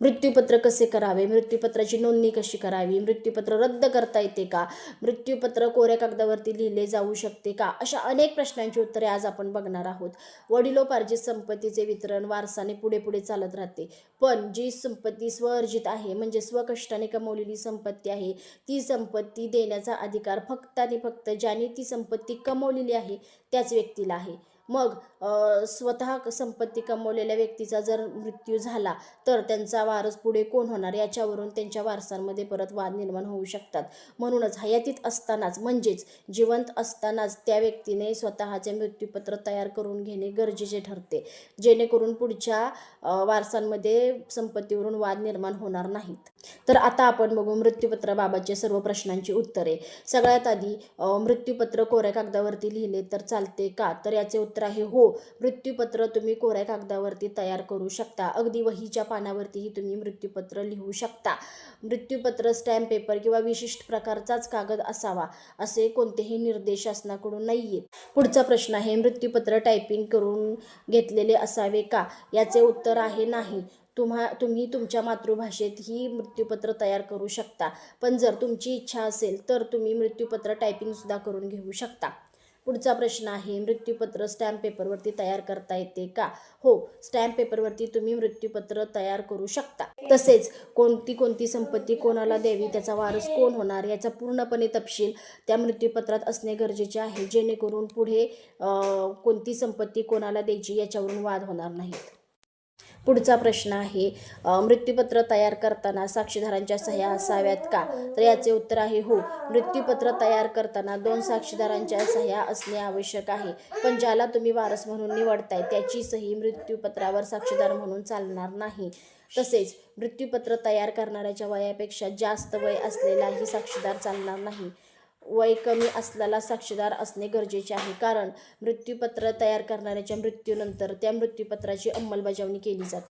मृत्यूपत्र कसे करावे, मृत्यूपत्राची नोंदणी कशी करावी, मृत्यूपत्र रद्द करता येते का, मृत्यूपत्र कोऱ्या कागदावरती लिहिले जाऊ शकते का, अशा अनेक प्रश्नांची उत्तरे आज आपण बघणार आहोत. वडिलोपार्जित संपत्तीचे वितरण वारसाने पुढे पुढे चालत राहते, पण जी संपत्ती स्वअर्जित आहे म्हणजे स्वकष्टाने कमवलेली संपत्ती आहे, ती संपत्ती देण्याचा अधिकार फक्त आणि फक्त ज्याने ती संपत्ती कमवलेली आहे त्याच व्यक्तीला आहे. मग स्वतः संपत्ती कमवलेल्या व्यक्तीचा जर मृत्यू झाला तर त्यांचा वारस पुढे कोण होणार याच्यावरून त्यांच्या वारसांमध्ये परत वाद निर्माण होऊ शकतात. म्हणूनच हयातीत असतानाच म्हणजेच जिवंत असतानाच त्या व्यक्तीने स्वतःचे मृत्यूपत्र तयार करून घेणे गरजेचे ठरते, जेणेकरून पुढच्या वारसांमध्ये संपत्तीवरून वाद निर्माण होणार नाहीत. तर आता आपण बघू मृत्यूपत्राबाबतचे सर्व प्रश्नांची उत्तरे. सगळ्यात आधी मृत्यूपत्र कोऱ्या कागदावरती लिहिले तर चालते का, तर याचे उत्तर आहे हो. मृत्यूपत्र तुम्ही कोऱ्या कागदावरती तयार करू शकता, अगदी वहीच्या पानावरतीही तुम्ही मृत्यूपत्र लिहू शकता. मृत्यूपत्र स्टॅम्प पेपर किंवा विशिष्ट प्रकारचाच कागद असावा असे कोणतेही निर्देश शासनाकडून नाहीये. पुढचा प्रश्न आहे मृत्यूपत्र टायपिंग करून घेतलेले असावे का, याचे उत्तर आहे नाही. तुम्ही तुमच्या मातृभाषेत ही मृत्यूपत्र तयार करू शकता, पण जर तुमची इच्छा असेल तर तुम्ही मृत्यूपत्र टायपिंग सुद्धा करून घेऊ शकता. पुढचा प्रश्न आहे मृत्यूपत्र स्टॅम्प पेपरवरती तयार करता येते का, हो. स्टॅम्प पेपरवरती तुम्ही मृत्यूपत्र तयार करू शकता. तसेच कोणती संपत्ती कोणाला द्यावी, त्याचा वारस कोण होणार याचा पूर्णपणे तपशील त्या मृत्यूपत्रात असणे गरजेचे आहे, जेणेकरून पुढे कोणती संपत्ती कोणाला द्यायची याच्यावरून वाद होणार नाहीत. पुढचा प्रश्न आहे मृत्यूपत्र तयार करताना साक्षीदारांच्या सह्या असाव्यात का, तर याचे उत्तर आहे हो. मृत्यूपत्र तयार करताना 2 साक्षीदारांच्या सह्या असणे आवश्यक आहे, पण ज्याला तुम्ही वारस म्हणून निवडताय त्याची सही मृत्यूपत्रावर साक्षीदार म्हणून चालणार नाही. तसेच मृत्यूपत्र तयार करणाऱ्याच्या वयापेक्षा जास्त वय असलेलाही साक्षीदार चालणार नाही. वय कमी असलेला साक्षीदार असणे गरजेचे आहे, कारण मृत्यूपत्र तयार करणाऱ्याच्या मृत्यूनंतर त्या मृत्यूपत्राची अंमलबजावणी केली जाते.